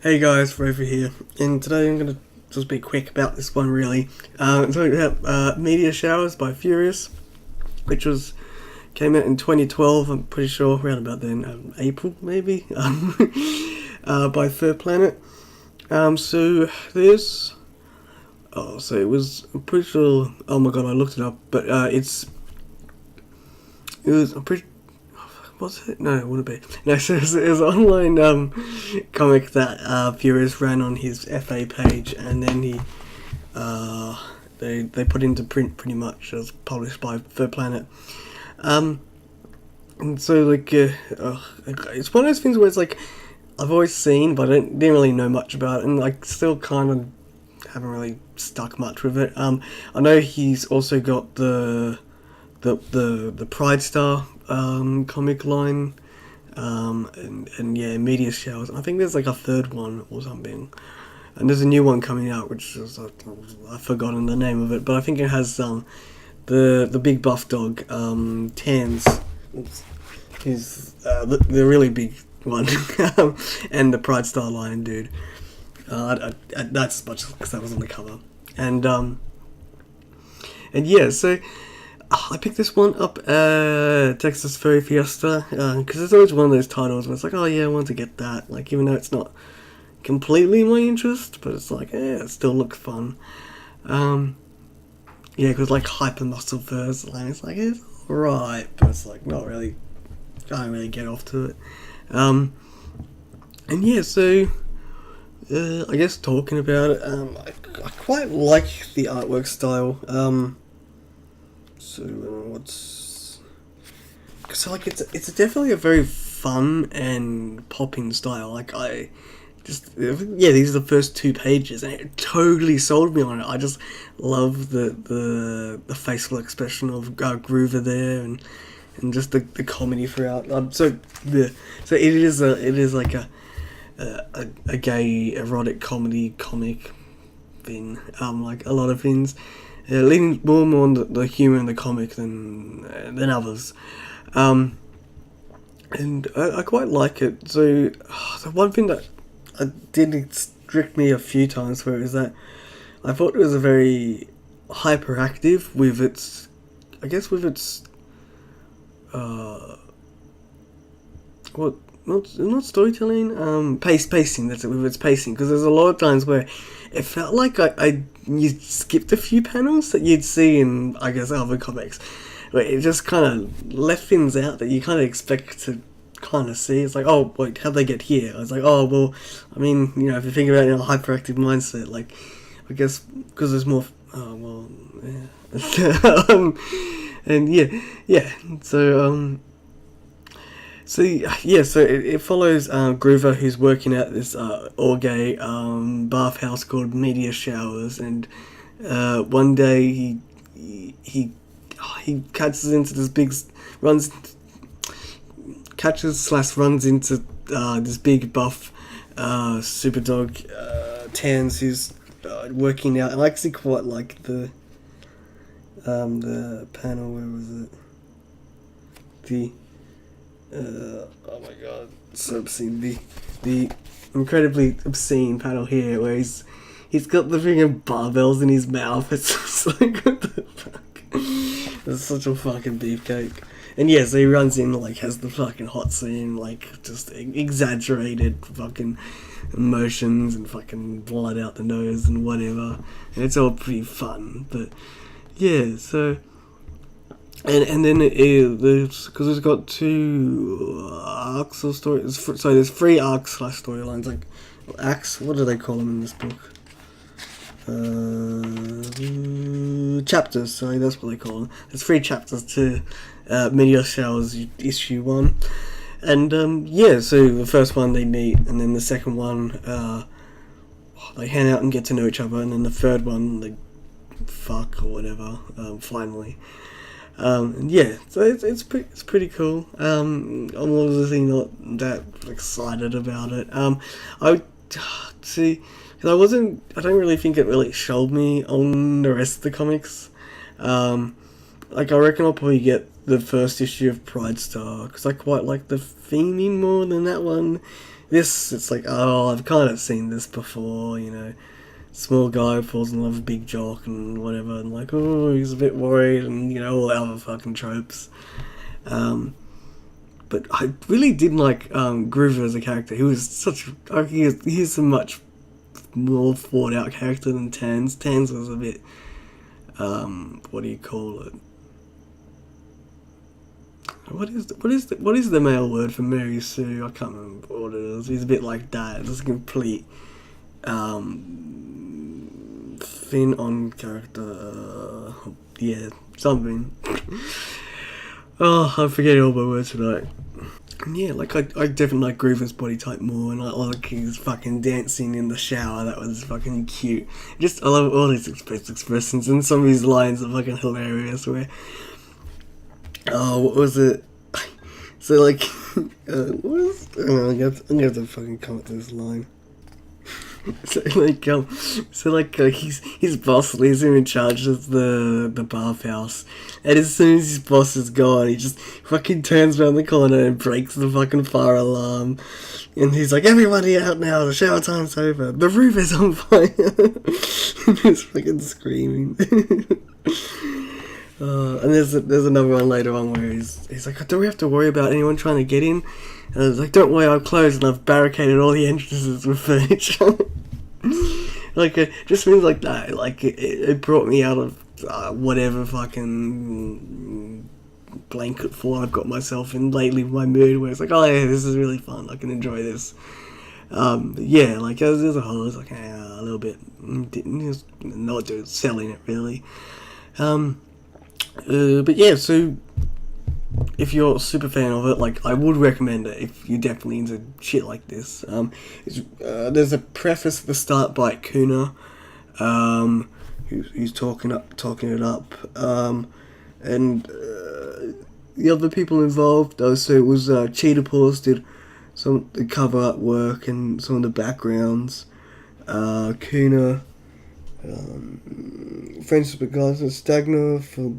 Hey guys, Reyfar here, and today I'm going to just be quick about this one really. I'm talking about Meatier Showers by Furious, which came out in 2012, I'm pretty sure, around about then, April maybe, by Third Planet. So this, so it was, I'm pretty sure, oh my god, I looked it up, but I'm pretty was it? No, it wouldn't be. No, so it was an online comic that Furious ran on his FA page, and then they put into print pretty much. It was published by Third Planet. And so it's one of those things where it's like I've always seen, but I didn't really know much about it, and like still kind of haven't really stuck much with it. I know he's also got the Pridestar comic line, and yeah, Meatier Showers. I think there's like a third one or something, and there's a new one coming out which is I've forgotten the name of it, but I think it has the big buff dog Tans. He's the really big one, and the Pridestar line dude. That's as much because that was on the cover, and yeah, so. I picked this one up Texas Furry Fiesta because it's always one of those titles where it's like, oh yeah, I want to get that. Like, even though it's not completely my interest, but it's like, yeah, it still looks fun. Yeah, because like Hyper Muscle Furs, like, it's like, it's alright, but it's like not really, can't really get off to it. And yeah, so I guess talking about it, I quite like the artwork style. So like it's definitely a very fun and popping style. Like these are the first 2 pages, and it totally sold me on it. I just love the facial expression of Groover there, and just the comedy throughout. So it is like a gay erotic comedy comic thing. Like a lot of things. Leaning more on the humour in the comic than others, and I quite like it. So the one thing that did strict me a few times for it is that I thought it was a very hyperactive with its, I guess with its, what not storytelling, pacing. That's it, with its pacing, because there's a lot of times where it felt like you skipped a few panels that you'd see in, I guess, other comics, where it just kind of left things out that you kind of expect to kind of see. It's like, oh, wait, how'd they get here? I was like, oh, well, I mean, you know, if you think about it in a hyperactive mindset, like, I guess, because there's more, oh, well, yeah. And yeah, so yeah, so it follows Groover, who's working at this all-gay bathhouse called Meatier Showers, and one day he catches into this big runs into this big buff super dog Tans, who's working out. I actually quite like the panel. Where was it? Oh my god, so obscene. The incredibly obscene panel here where he's got the freaking barbells in his mouth. It's just like, what the fuck? It's such a fucking beefcake. And yeah, so he runs in, like, has the fucking hot scene, like, just exaggerated fucking emotions and fucking blood out the nose and whatever. And it's all pretty fun, but yeah, so. And then because it's got 2 arcs or stories. So there's 3 arcs / storylines, like acts. What do they call them in this book? Chapters. Sorry, that's what they call them. There's 3 chapters to Meatier Showers issue 1, and yeah. So the first one they meet, and then the second one they hang out and get to know each other, and then the third one they fuck or whatever. Finally. And yeah, so it's pretty cool. I'm obviously not that excited about it. I see, because I don't really think it really sold me on the rest of the comics. Like, I reckon I'll probably get the first issue of Pridestar, because I quite like the theming more than that one. This, it's like, oh, I've kind of seen this before, you know. Small guy falls in love with big jock and whatever, and like, oh, he's a bit worried, and you know, all the other fucking tropes. But I really did like Groover as a character. He was such, he's a much more thought out character than Tans. Tans was a bit, what do you call it? What is the male word for Mary Sue? I can't remember what it is. He's a bit like that. Just a complete thin on character. Yeah, something. Oh, I'm forgetting all my words tonight. Yeah, like I definitely like Groover's body type more, and I like his fucking dancing in the shower. That was fucking cute. Just I love all his expressions, and some of his lines are fucking hilarious. Where, oh, what was it? So like, what was? Oh, I'm gonna have to fucking come up with this line. His boss leaves him in charge of the bathhouse, and as soon as his boss is gone, he just fucking turns around the corner and breaks the fucking fire alarm, and he's like, "Everybody out now! The shower time's over. The roof is on fire!" And he's fucking screaming. And there's another one later on where he's like, "Do we have to worry about anyone trying to get in?" And I was like, "Don't worry, I've closed and I've barricaded all the entrances with furniture." Like, it just means like that. Like, it brought me out of whatever fucking blanket fort I've got myself in lately with my mood, where it's like, oh yeah, this is really fun. I can enjoy this. Yeah, like as a whole, it's like a little bit just not doing selling it really. But yeah, so if you're a super fan of it, like, I would recommend it if you're definitely into shit like this. There's a preface at the start by Kuna, who's talking it up, and the other people involved. So it was Cheetah Paws did some of the cover art work and some of the backgrounds. Kuna, Friendship with Guys and Stagner for.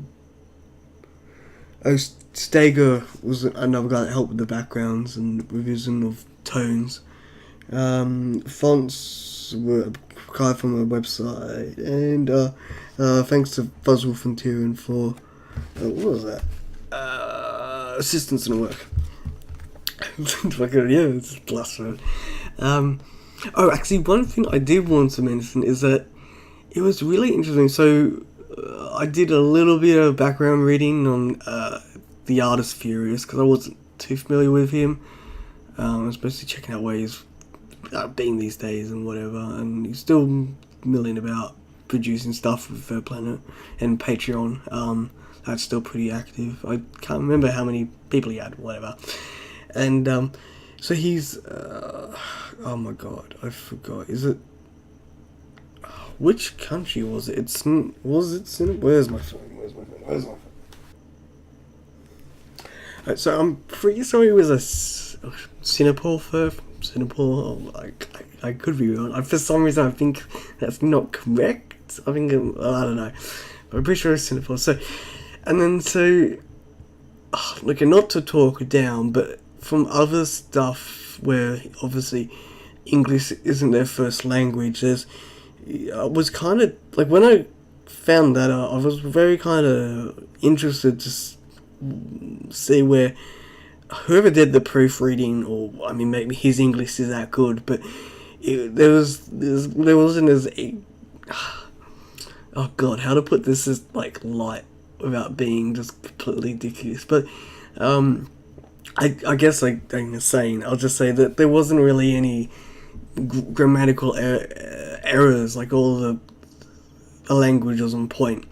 Steger was another guy that helped with the backgrounds and revision of tones. Fonts were a guy from a website, and thanks to Fuzzwolf and Tyrion for what was that? Assistance in the work. Yeah, it's blasphemy. Oh, actually, one thing I did want to mention is that it was really interesting. So I did a little bit of background reading on the artist Furious, because I wasn't too familiar with him. I was basically checking out where he's been these days and whatever, and he's still milling about producing stuff with Third Planet and Patreon. That's still pretty active. I can't remember how many people he had, whatever. And so he's oh my god, I forgot. Is it? Which country was it? Where's my phone? So I'm pretty sure he was a Singapore first. Singapore. I could be wrong. For some reason, I think that's not correct. I think I don't know. I'm pretty sure it's Singapore. So, and then look, not to talk down, but from other stuff where obviously English isn't their first language, I was kind of like, when I found that out, I was very kind of interested to see where whoever did the proofreading, or I mean, maybe his English is that good, but there wasn't as oh god, how to put this as like light without being just completely ridiculous. But I guess like I'm saying, I'll just say that there wasn't really any grammatical errors. Like, all the language was on point,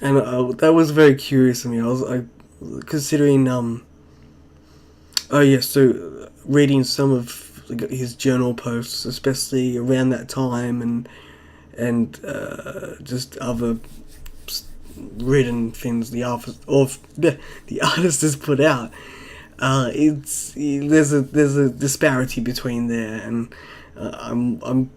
and that was very curious to me. I considering so reading some of his journal posts, especially around that time, and just other written things the artist has put out. There's a disparity between there, and I'm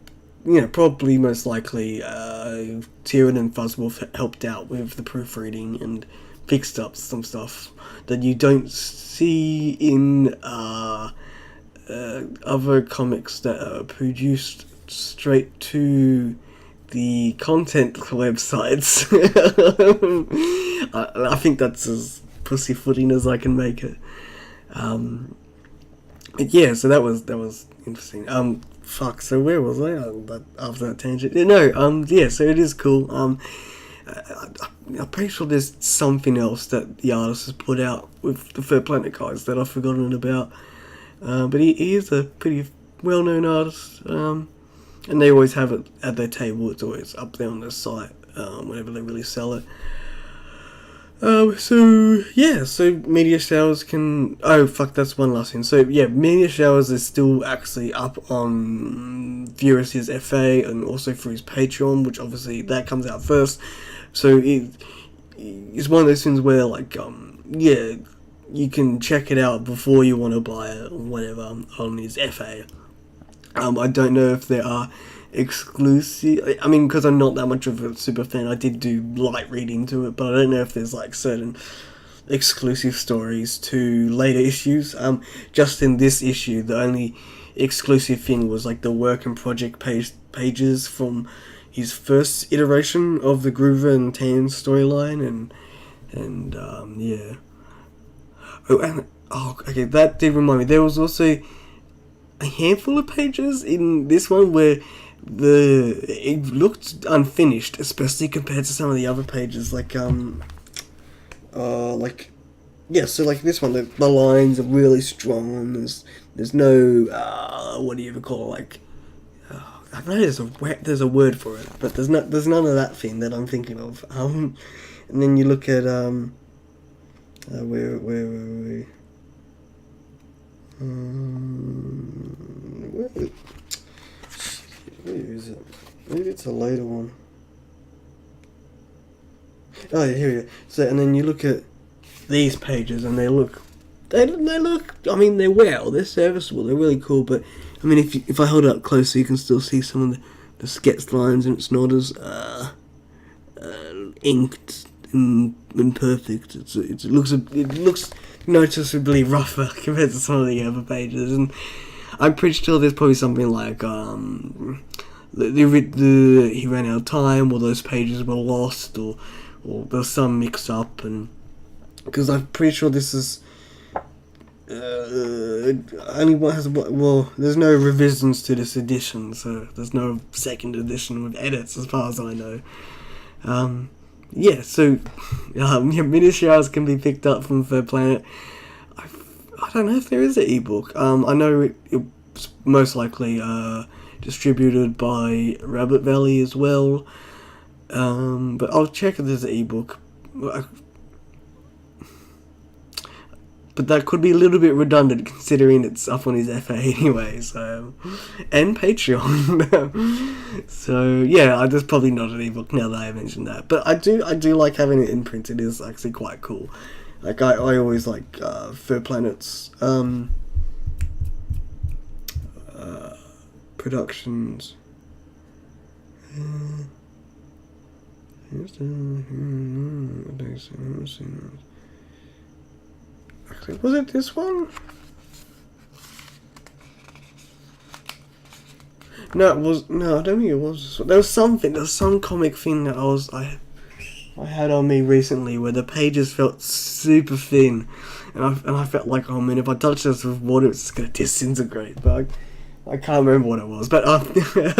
probably most likely Tyrion and Fuzzwolf helped out with the proofreading and fixed up some stuff that you don't see in other comics that are produced straight to the content websites. I think that's as pussyfooting as I can make it. Yeah, so that was interesting. Fuck. So where was I? After that tangent, no. Yeah. So it is cool. I'm pretty sure there's something else that the artist has put out with the Third Planet guys that I've forgotten about. But he is a pretty well-known artist. And they always have it at their table. It's always up there on their site whenever they really sell it. So Meatier Showers can... Oh, fuck, that's one last thing. So, yeah, Meatier Showers is still actually up on Furious's FA and also through his Patreon, which obviously that comes out first. So it's one of those things where, like, you can check it out before you want to buy it or whatever on his FA. I don't know if there are exclusive... I mean, because I'm not that much of a super fan, I did do light reading to it, but I don't know if there's, like, certain exclusive stories to later issues. Just in this issue, the only exclusive thing was, like, the work and project pages from his first iteration of the Groover and Tan storyline, and yeah. Okay, that did remind me. There was also a handful of pages in this one where it looked unfinished, especially compared to some of the other pages. So like this one, the lines are really strong, and there's no what do you ever call it? Like I know there's a word for it, but there's none of that thing that I'm thinking of. And then you look at where is it? Maybe it's a later one. Oh yeah, here we go. So, and then you look at these pages, and they look. I mean, they're serviceable. They're really cool. But I mean, if I hold it up closer, you can still see some of the sketched lines, and it's not as inked and perfect. It looks noticeably rougher compared to some of the other pages, and I'm pretty sure there's probably something like he ran out of time, or those pages were lost, or there's some mix up, and because I'm pretty sure this is only what has there's no revisions to this edition, so there's no second edition with edits as far as I know. Meatier Showers can be picked up from Third Planet. I don't know if there is an ebook. I know it's most likely distributed by Rabbit Valley as well. But I'll check if there's an ebook. But that could be a little bit redundant considering it's up on his FA anyway, so... And Patreon. So, yeah, there's probably not an ebook now that I mentioned that. But I do like having it in print. It is actually quite cool. Like, I always like Third Planet's productions. Was it this one? No, I don't think it was. There was some comic thing that I had on me recently where the pages felt super thin, and I felt like, oh man, if I touch this with water, it's just gonna disintegrate. But I can't remember what it was. But I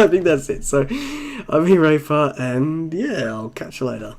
think that's it. So, I'm here, Reyfar, and yeah, I'll catch you later.